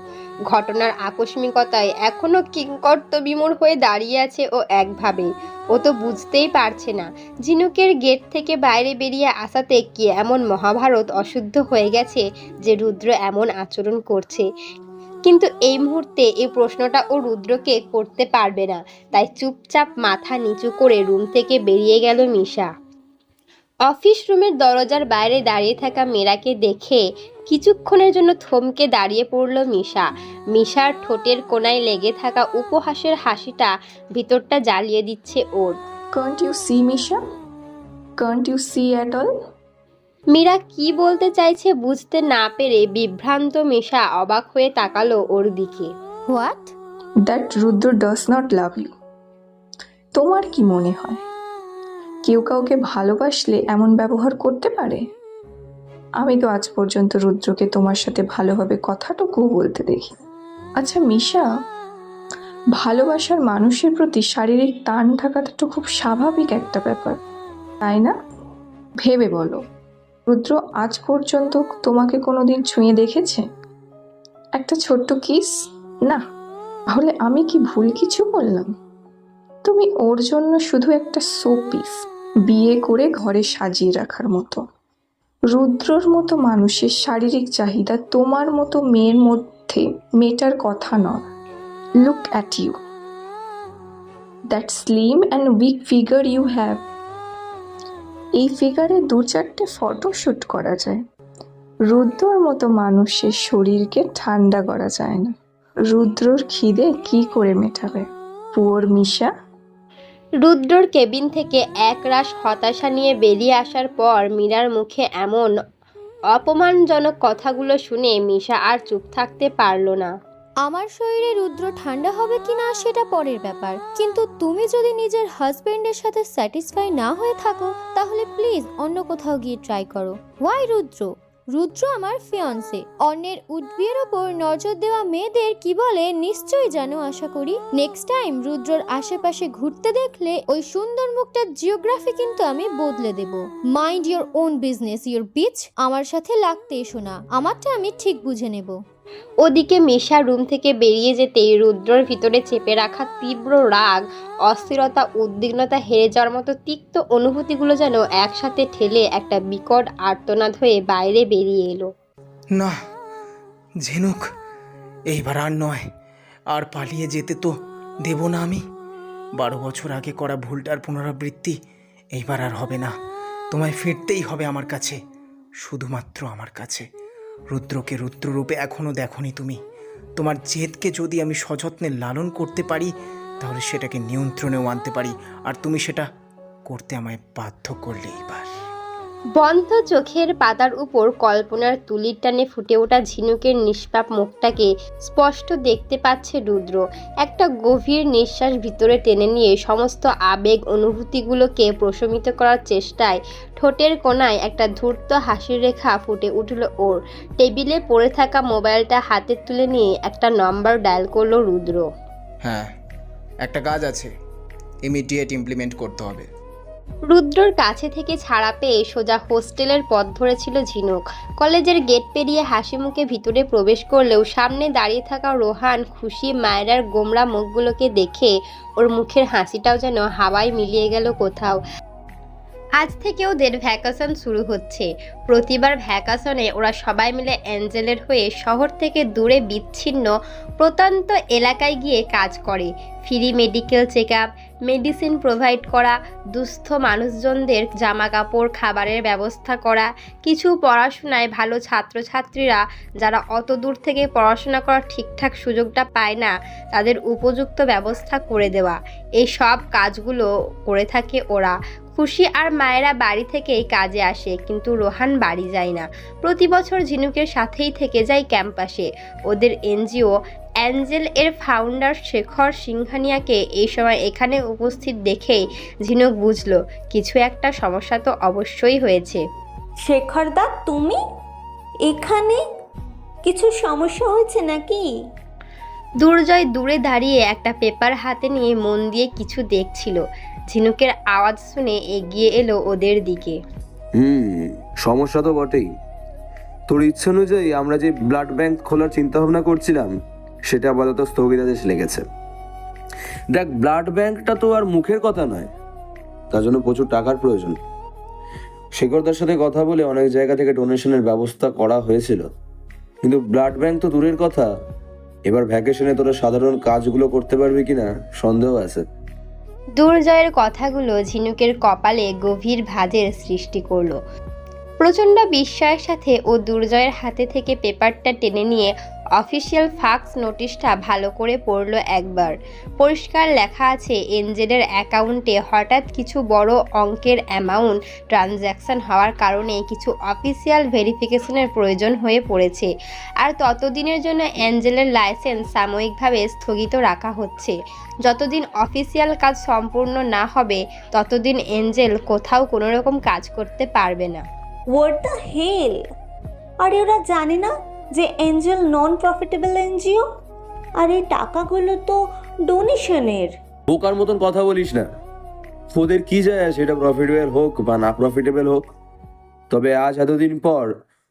ঘটনার আকস্মিকতায় এখনো কিংকর্তবিমূঢ় হয়ে দাঁড়িয়ে আছে ও একভাবে। ও তো বুঝতেই পারছে না ঝিনুকের গেট থেকে বাইরে বেরিয়ে আসাতে কি এমন মহাভারত অশুদ্ধ হয়ে গেছে যে রুদ্র এমন আচরণ করছে। কিন্তু এই মুহূর্তে এই প্রশ্নটা ও রুদ্রকে করতে পারবে না, তাই চুপচাপ মাথা নিচু করে রুম থেকে বেরিয়ে গেল মিশা। অফিস রুমের দরজার বাইরে দাঁড়িয়ে থাকা মীরাকে দেখে কিছুক্ষণের জন্য থমকে দাঁড়িয়ে পড়ল মিশা। মিশার ঠোঁটের কোণায় লেগে থাকা উপহাসের হাসিটা ভিতরটা জ্বালিয়ে দিচ্ছে ওর। Can't you see, Misha? Can't you see at all? Meera কি বলতে চাইছে বুঝতে না পেরে বিভ্রান্ত মিশা অবাক হয়ে তাকালো ওর দিকে। What? That Rudra does not love you. তোমার কি মনে হয় কেউ কাউকে ভালোবাসলে এমন ব্যবহার করতে পারে? আমি তো আজ পর্যন্ত রুদ্রকে তোমার সাথে ভালোভাবে কথাটুকু বলতে দেখি। আচ্ছা মিশা, ভালোবাসার মানুষের প্রতি শারীরিক টান থাকাটা তো খুব স্বাভাবিক একটা ব্যাপার, তাই না? ভেবে বলো, রুদ্র আজ পর্যন্ত তোমাকে কোনোদিন ছুঁয়ে দেখেছে? একটা ছোট্ট কিস? না। তাহলে আমি কি ভুল কিছু বললাম? তুমি ওর জন্য শুধু একটা শোপিস, বিয়ে করে ঘরে সাজিয়ে রাখার মতো। রুদ্রর মতো মানুষের শারীরিক চাহিদা তোমার মতো মেয়ের মধ্যে মেটার কথা নয়। Look at you, that slim and weak figure you have. এই ফিগারে 2-4টে ফটো শ্যুট করা যায়। রুদ্রর মতো মানুষের শরীরকে ঠান্ডা করা যায় না। রুদ্রর খিদে কি করে মেটাবে? পুয়ার মিশা। রুদ্রর কেবিন থেকে একরাশ হতাশা নিয়ে বেরিয়ে আসার পর মীরার মুখে এমন অপমানজনক কথাগুলো শুনে মিশা আর চুপ থাকতে পারল না। আমার শরীরে রুদ্র ঠান্ডা হবে কিনা সেটা পরের ব্যাপার, কিন্তু তুমি যদি নিজের হাজবেন্ডের সাথে স্যাটিসফাই না হয়ে থাকো তাহলে প্লিজ অন্য কোথাও গিয়ে ট্রাই করো। ওয়াই রুদ্র? রুদ্র আমার ফিয়ান্সে। অন্যের উদ্ভিদের ওপর নজর দেওয়া মেয়েদের কি বলে নিশ্চয়ই জানো আশা করি। নেক্সট টাইম রুদ্রর আশেপাশে ঘুরতে দেখলে ওই সুন্দর মুখটার জিওগ্রাফি কিন্তু আমি বদলে দেব। Mind your own business your bitch. আমার সাথে লাগতে এসো না, আমারটা আমি ঠিক বুঝে নেব। ওদিকে মিশা রুম থেকে বেরিয়ে যেতেই রুদ্রর ভিতরে চেপে রাখা তীব্র রাগ, অস্থিরতা, উদ্বিগ্নতা, হেরে যাওয়ার মতো তিক্ত অনুভূতিগুলো যেন একসাথে ঠেলে একটা বিকট আর্তনাদ হয়ে বাইরে বেরিয়ে এলো। না ঝিনুক, এইবার আর নয়। আর পালিয়ে যেতে তো দেব না আমি। 12 বছর আগে করা ভুলটার পুনরাবৃত্তি এইবার আর হবে না। তোমায় ফিরতেই হবে আমার কাছে, শুধুমাত্র আমার কাছে। রুদ্রকে রুদ্ররূপে এখনও দেখোনি তুমি। তোমার জেদকে যদি আমি সযত্নে লালন করতে পারি তাহলে সেটাকে নিয়ন্ত্রণেও আনতে পারি, আর তুমি সেটা করতে আমায় বাধ্য করলে এইবার। বন্ধ চোখের পাতার উপর কল্পনার তুলির টানে ফুটে ওঠা ঝিনুকের নিষ্পাপ মুখটাকে স্পষ্ট দেখতে পাচ্ছে রুদ্র। একটা গভীর নিঃশ্বাস ভিতরে টেনে নিয়ে সমস্ত আবেগ অনুভূতিগুলোকে প্রশমিত করার চেষ্টায় ঠোঁটের কোণায় একটা ধূর্ত হাসির রেখা ফুটে উঠল ওর। টেবিলে পড়ে থাকা মোবাইলটা হাতে তুলে নিয়ে একটা নম্বর ডায়াল করলো রুদ্র। হ্যাঁ, একটা কাজ আছে। ইমিডিয়েট ইমপ্লিমেন্ট করতে হবে। রুদ্রর কাছে থেকে ছাড়া পেয়ে সোজা হোস্টেলের পথ ধরেছিল ঝিনুক। কলেজের গেট পেরিয়ে হাসি মুখে ভিতরে প্রবেশ করলেও সামনে দাঁড়িয়ে থাকা রোহান, খুশি, মায়েরার গোমরা মুখগুলোকে দেখে ওর মুখের হাসিটাও যেন হাওয়ায় মিলিয়ে গেল কোথাও। আজ থেকে ওদের ভ্যাকেশন শুরু হচ্ছে। প্রতিবার ভ্যাকেশনে ওরা সবাই মিলে অ্যাঞ্জেলের হয়ে শহর থেকে দূরে বিচ্ছিন্ন প্রত্যন্ত এলাকায় গিয়ে কাজ করে। Free medical check up, medicine provide করা, দুস্থ মানুষজনদের জামা কাপড়, খাবারের ব্যবস্থা করা, কিছু পড়াশোনায় ভালো ছাত্রছাত্রীরা যারা অত দূর থেকে পড়াশোনা করার ঠিকঠাক সুযোগটা পায় না তাদের উপযুক্ত ব্যবস্থা করে দেওয়া, এই সব কাজগুলো করে থাকে ওরা। খুশি আর মায়েরা বাড়ি থেকেই কাজে আসে, কিন্তু রোহান বাড়ি যায় না। প্রতি বছর ঝিনুকের সাথেই থেকে যায় ক্যাম্পাসে। ওদের এনজিও অ্যাঞ্জেল এর ফাউন্ডার শেখর সিংহানিয়াকে এই সময় এখানে উপস্থিত দেখেই ঝিনুক বুঝলো কিছু একটা সমস্যা তো অবশ্যই হয়েছে। শেখরদা, তুমি এখানে? কিছু সমস্যা হয়েছে নাকি? দুর্জয় দূরে দাঁড়িয়ে একটা পেপার হাতে নিয়ে মন দিয়ে কিছু দেখছিল। ঝিনুকের আওয়াজ শুনে এগিয়ে এলো ওদের দিকে। সমস্যা তো বটেই। তোর ইচ্ছা অনুযায়ী আমরা যে ব্লাড ব্যাংক খোলার চিন্তা ভাবনা করছিলাম সেটা আপাতত স্থগিতাদেশ লেগেছে। দেখ, ব্লাড ব্যাংকটা তো আর মুখের কথা নয়, তার জন্য প্রচুর টাকার প্রয়োজন। শেখরদার সাথে কথা বলে অনেক জায়গা থেকে ডোনেশনের ব্যবস্থা করা হয়েছিল, কিন্তু ব্লাড ব্যাংক তো দূরের কথা, এবার ভ্যাকেশনে তোরা সাধারণ কাজগুলো করতে পারবি কিনা সন্দেহ আছে। দুর্জয়ের কথাগুলো ঝিনুকের কপালে গভীর ভাঁজের সৃষ্টি করলো। প্রচণ্ড বিস্ময়ের সাথে ও দুর্জয়ের হাতে থেকে পেপারটা টেনে নিয়ে অফিসিয়াল ফাক্স নোটিশটা ভালো করে পড়ল একবার। পরিষ্কার লেখা আছে এঞ্জেলের অ্যাকাউন্টে হঠাৎ কিছু বড় অঙ্কের অ্যামাউন্ট ট্রানজ্যাকশন হওয়ার কারণে কিছু অফিসিয়াল ভেরিফিকেশনের প্রয়োজন হয়ে পড়েছে, আর ততদিনের জন্য অ্যাঞ্জেলের লাইসেন্স সাময়িকভাবে স্থগিত রাখা হচ্ছে। যতদিন অফিসিয়াল কাজ সম্পূর্ণ না হবে ততদিন এঞ্জেল কোথাও কোনো রকম কাজ করতে পারবে না। What the hell! আর ওরা জানে না যে এঞ্জেল নন প্রফিটেবল এনজিও? আর এই টাকাগুলো তো ডোনেশনের। বোকার মতন কথা বলিস না। ওদের কি যায় সেটা প্রফিটেবল হোক বা না প্রফিটেবল হোক, তবে আজ এতদিন পর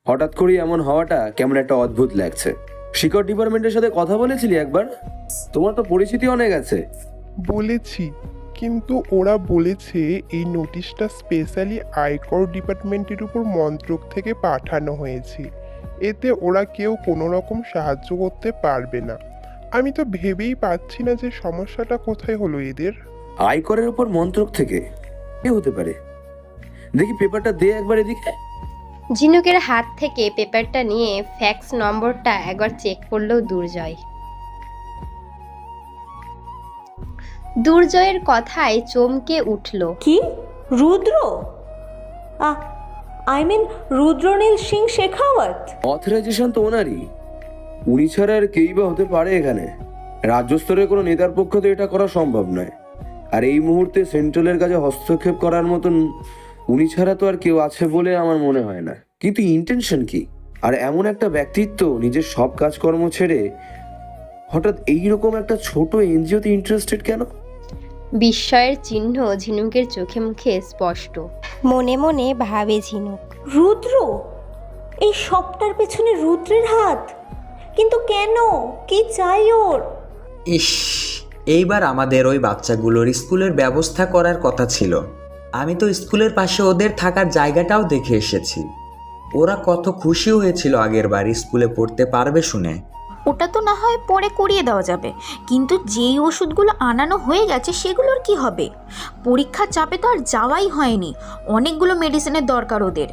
হঠাৎ করেই এমন হওয়াটা কেমন একটা অদ্ভুত লাগছে। শিক্ষক ডিপার্টমেন্টের সাথে কথা বলেছিলি একবার? তোমার তো পরিচিতি অনেক আছে। বলেছি, কিন্তু ওরা বলেছে এই নোটিশটা স্পেশালি আয়কর ডিপার্টমেন্টের উপর মন্ত্রক থেকে পাঠানো হয়েছে, এতে ওরা কেউ কোনো রকম সাহায্য করতে পারবে না। আমি তো ভেবেই পাচ্ছি না যে সমস্যাটা কোথায় হলো এদের। আয়করের উপর মন্ত্রক থেকে কে হতে পারে? দেখি পেপারটা দে একবার এদিকে। ঝিনুকের হাত থেকে পেপারটা নিয়ে ফ্যাক্স নম্বরটা একবার চেক করলো দুর্জয়। দুর্জয়ের কথায় চমকে উঠল। কি? Rudra? I mean Rudranil Singh Shekhawat? Authorization তো ওনারই, উনি ছাড়া আর কেই বা হতে পারে এখানে? রাজ্য স্তরের কোনো নেতার পক্ষে তো এটা করা সম্ভব নয়, আর এই মুহূর্তে সেন্ট্রালের কাজে হস্তক্ষেপ করার মতন উনি ছাড়া তো আর কেউ আছে বলে আমার মনে হয় না। কিন্তু ইন্টেনশন কি? আর এমন একটা ব্যক্তিত্ব নিজের সব কাজকর্ম ছেড়ে হঠাৎ এইরকম একটা ছোট এনজিওতে ইন্টারেস্টেড কেন? বিস্ময়ের চিহ্ন ঝিনুকের চোখে মুখে স্পষ্ট। মনে মনে ভাবে ঝিনুক, রুদ্র? এই সবটার পেছনে রুদ্রের হাত? কিন্তু কেন? কি চাই ওর? ইস, এইবার আমাদের ওই বাচ্চাগুলোর স্কুলের ব্যবস্থা করার কথা ছিল। আমি তো স্কুলের পাশে ওদের থাকার জায়গাটাও দেখে এসেছি। ওরা কত খুশি হয়েছিল আগের বার স্কুলে পড়তে পারবে শুনে। ওটা তো না হয় পরে করিয়ে দেওয়া যাবে, কিন্তু যেই ওষুধগুলো আনানো হয়ে গেছে সেগুলোর কি হবে? পরীক্ষার চাপে তো আর যাওয়াই হয়নি, অনেকগুলো মেডিসিনের দরকার ওদের।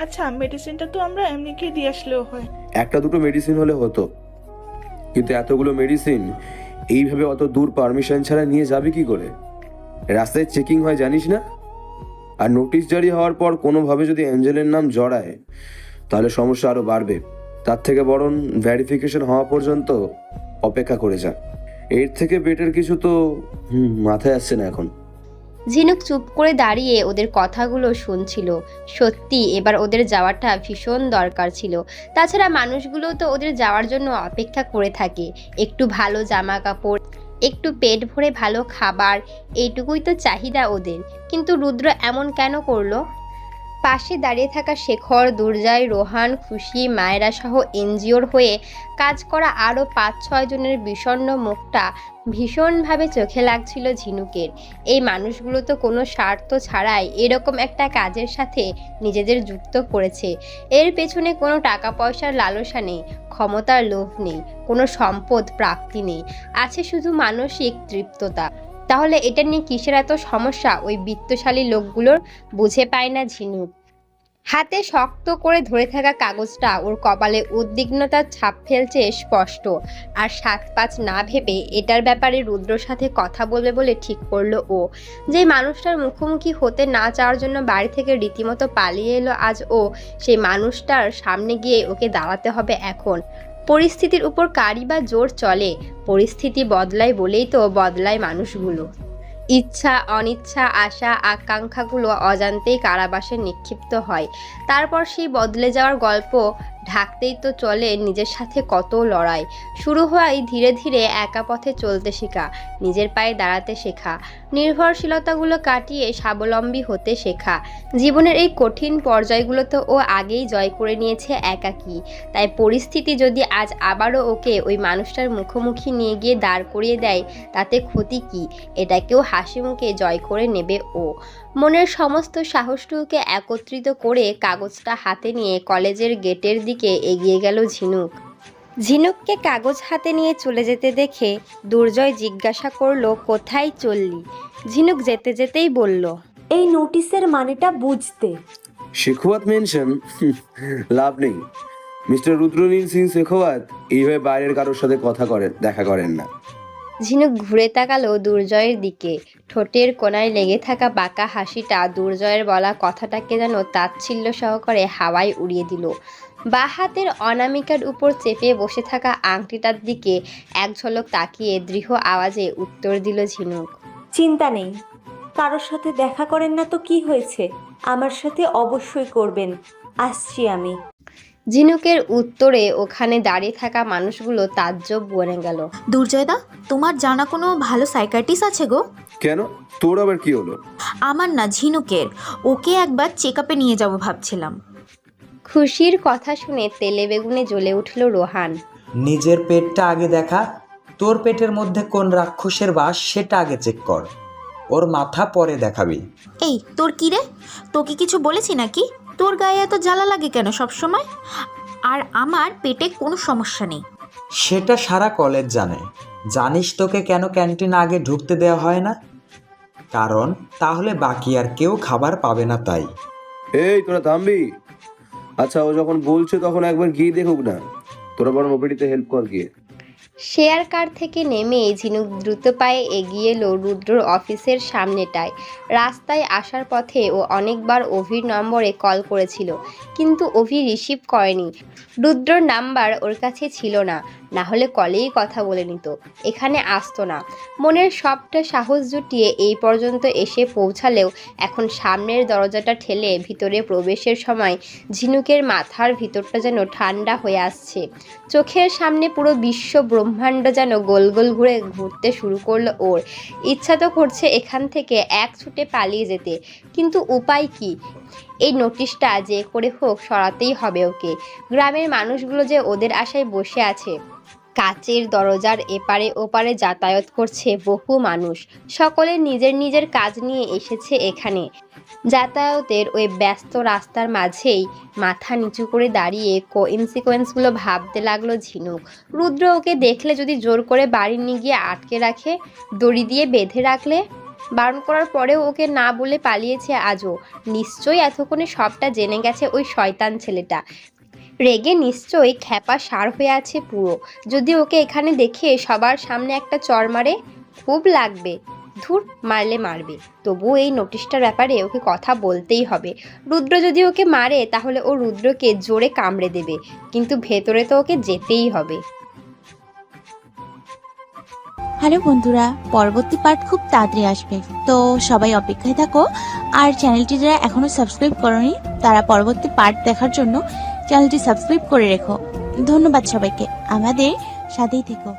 আচ্ছা, মেডিসিনটা তো আমরা এমনি খেয়ে দিয়ে আসলেও হয়। একটা দুটো মেডিসিন হলে হতো, কিন্তু এতগুলো মেডিসিন এইভাবে অত দূর পারমিশন ছাড়া নিয়ে যাবে কি করে? রাস্তায় চেকিং হয় জানিস না? আর নোটিশ জারি হওয়ার পর কোনোভাবে যদি অ্যাঞ্জেলের নাম জড়ায় তাহলে সমস্যা আরও বাড়বে। তার থেকে বরং ভেরিফিকেশন হওয়া পর্যন্ত অপেক্ষা করে যা। এর থেকে বেটার কিছু তো মাথায় আসছে না এখন। ঝিনুক চুপ করে দাঁড়িয়ে ওদের কথাগুলো শুনছিল। সত্যি এবার ওদের যাওয়াটা ভীষণ দরকার ছিল। তাছাড়া মানুষগুলো তো ওদের যাওয়ার জন্য অপেক্ষা করে থাকে। একটু ভালো জামা কাপড়, একটু পেট ভরে ভালো খাবার, এইটুকুই তো চাহিদা ওদের। কিন্তু রুদ্র এমন কেন করলো? পাশে দাঁড়িয়ে থাকা শেখর, দুর্জয়, রোহান, খুশি, মায়েরা সহ এনজিওর হয়ে কাজ করা আরও 5-6 জনের বিষণ্ণ মুখটা ভীষণভাবে চোখে লাগছিল ঝিনুকের। এই মানুষগুলো তো কোনো স্বার্থ ছাড়াই এরকম একটা কাজের সাথে নিজেদের যুক্ত করেছে। এর পেছনে কোনো টাকা পয়সার লালসা নেই, ক্ষমতার লোভ নেই, কোনো সম্পদ প্রাপ্তি নেই, আছে শুধু মানসিক তৃপ্ততা। তাহলে এটা নিয়ে কিসের এত সমস্যা ওই বিত্তশালী লোকগুলোর? বুঝে পায় না ঝিনুক। হাতে শক্ত করে ধরে থাকা কাগজটা ওর কপালে উদ্বিগ্নতার ছাপ ফেলছে স্পষ্ট। আর 7-5 না ভেবে এটার ব্যাপারে রুদ্রর সাথে কথা বলবে বলে ঠিক করলো ও। যে মানুষটার মুখোমুখি হতে না চাওয়ার জন্য বাড়ি থেকে রীতিমতো পালিয়ে এলো আজ ও, সেই মানুষটার সামনে গিয়ে ওকে দাঁড়াতে হবে এখন। পরিস্থিতির উপর কারই বা জোর চলে? পরিস্থিতি বদলায় বলেই তো বদলায় মানুষগুলো। ইচ্ছা, অনিচ্ছা, আশা, আকাঙ্ক্ষাগুলো অজান্তেই কারাবাসে নিক্ষিপ্ত হয়। তারপর সেই বদলে যাওয়ার গল্প ঢাকতেই তো চলে নিজের সাথে কত লড়াই। শুরু হয় ধীরে ধীরে একা পথে চলতে শেখা, নিজের পায়ে দাঁড়াতে শেখা, নির্ভরশীলতাগুলো কাটিয়ে স্বাবলম্বী হতে শেখা। জীবনের এই কঠিন পর্যায়গুলো তো ও আগেই জয় করে নিয়েছে একাকী। তাই পরিস্থিতি যদি আজ আবারও ওকে ওই মানুষটার মুখোমুখি নিয়ে গিয়ে দাঁড় করিয়ে দেয়, তাতে ক্ষতি কি? এটাকেও হাসি মুখে জয় করে নেবে ও। মনের সমস্ত সাহসটুকুকে একত্রিত করে কাগজটা হাতে নিয়ে কলেজের গেটের দিকে এগিয়ে গেল ঝিনুক। ঝিনুককে কাগজ হাতে নিয়ে চলে যেতে দেখে দুর্জয় জিজ্ঞাসা করলো, কোথায় চললি? ঝিনুক যেতে যেতেই বলল, এই নোটিশের মানেটা বুঝতে। শেখাওয়াত মেনশন? লাভ নেই। মিস্টার রুদ্রনীল সিং শেখাওয়াত এইভাবে বাইরের কারোর সাথে দেখা করেন না। ঝিনুক ঘুরে তাকালো দুর্জয়ের দিকে। ঠোঁটের কোণায় লেগে থাকা বাঁকা হাসিটা দুর্জয়ের বলা কথাটাকে যেন তাচ্ছিল্য সহকারে হাওয়ায় উড়িয়ে দিল। বাঁ হাতের অনামিকার উপর চেপে বসে থাকা আংটিটার দিকে এক ঝলক তাকিয়ে দৃঢ় আওয়াজে উত্তর দিল ঝিনুক, চিন্তা নেই, কারোর সাথে দেখা করেন না তো কি হয়েছে, আমার সাথে অবশ্যই করবেন, আসছি আমি। ঝিনুকের উত্তরে ওখানে দাঁড়িয়ে থাকা মানুষগুলো তাজ্জব বনে গেল। দুর্জয়দা, তোমার জানা কোনো ভালো সাইকাইট্রিস্ট আছে গো? কেন, তোর আবার কি হলো? আমার না, ঝিনুকের। ওকে একবার চেক আপে নিয়ে যাব ভাবছিলাম। খুশির কথা শুনে তেলে বেগুনে জ্বলে উঠল রোহান। নিজের পেটটা আগে দেখা, তোর পেটের মধ্যে কোন রাক্ষসের বাস সেটা আগে চেক কর, ওর মাথা পরে দেখাবি। এই তোর কি রে, তোকে কিছু বলেছি নাকি? তোর গায়ে এত জ্বালা লাগে কেন সব সময়? আর আমার পেটে কোনো সমস্যা নেই। সেটা সারা কলেজ জানে। জানিস তোকে কেন ক্যান্টিন আগে ঢুকতে দেওয়া হয় না? কারণ তাহলে বাকি আর কেউ খাবার পাবে না তাই। এই তোরা থামবি? আচ্ছা, ও যখন বলছে তখন একবার গিয়ে দেখুক না। তোরা বরং ওপিডিতে হেল্প কর গিয়ে। শেয়ার কার থেকে নেমে ঝিনুক দ্রুত পায়ে এগিয়ে এলো রুদ্রর অফিসের সামনেটায়। রাস্তায় আসার পথে ও অনেকবার অভির নম্বরে কল করেছিল, কিন্তু অভি রিসিভ করেনি। রুদ্রর নাম্বার ওর কাছে ছিল না, না হলে কলেই কথা বলে নিত, এখানে আসতো না। মনের সবটা সাহস জুটিয়ে এই পর্যন্ত এসে পৌঁছালেও এখন সামনের দরজাটা ঠেলে ভিতরে প্রবেশের সময় ঝিনুকের মাথার ভিতরটা যেন ঠান্ডা হয়ে আসছে। চোখের সামনে পুরো বিশ্ব ব্রহ্মাণ্ড যেন গোল গোল ঘুরতে শুরু করলো ওর। ইচ্ছা তো করছে এখান থেকে এক ছুটে পালিয়ে যেতে, কিন্তু উপায় কি? এই নোটিশটা যে করে হোক সরাতেই হবে ওকে। গ্রামের মানুষগুলো যে ওদের আশায় বসে আছে। কাচের দরজার এপারে ওপারে যাতায়াত করছে বহু মানুষ, সকলে নিজের নিজের কাজ নিয়ে এসেছে এখানে। যাতায়াতের ওই ব্যস্ত রাস্তার মাঝেই মাথা নিচু করে দাঁড়িয়ে কোইন্সিকোয়েন্সগুলো ভাবতে লাগলো ঝিনুক। রুদ্র ওকে দেখলে যদি জোর করে বাড়ি নিয়ে গিয়ে আটকে রাখে, দড়ি দিয়ে বেঁধে রাখলে, বারণ করার পরেও ওকে না বলে পালিয়েছে আজও, নিশ্চয়ই এতক্ষণে সবটা জেনে গেছে ওই শয়তান ছেলেটা। রেগে নিশ্চয়ই খ্যাপা সার হয়ে আছে পুরো। যদি ওকে এখানে দেখে সবার সামনে একটা চড় মারে, খুব লাগবে। ধুর, মারলে মারবে, তবুও এই নোটিশটার ব্যাপারে ওকে কথা বলতেই হবে। রুদ্র যদি ওকে মারে তাহলে ও রুদ্রকে জোরে কামড়ে দেবে, কিন্তু ভেতরে তো ওকে যেতেই হবে। হ্যালো বন্ধুরা, পরবর্তী পার্ট খুব তাড়াতাড়ি আসবে, তো সবাই অপেক্ষায় থাকো। আর চ্যানেলটি যারা এখনো সাবস্ক্রাইব করোনি তারা পরবর্তী পার্ট দেখার জন্য চ্যানেলটি সাবস্ক্রাইব করে রেখো। ধন্যবাদ সবাইকে, আমাদের সাথেই থেকো।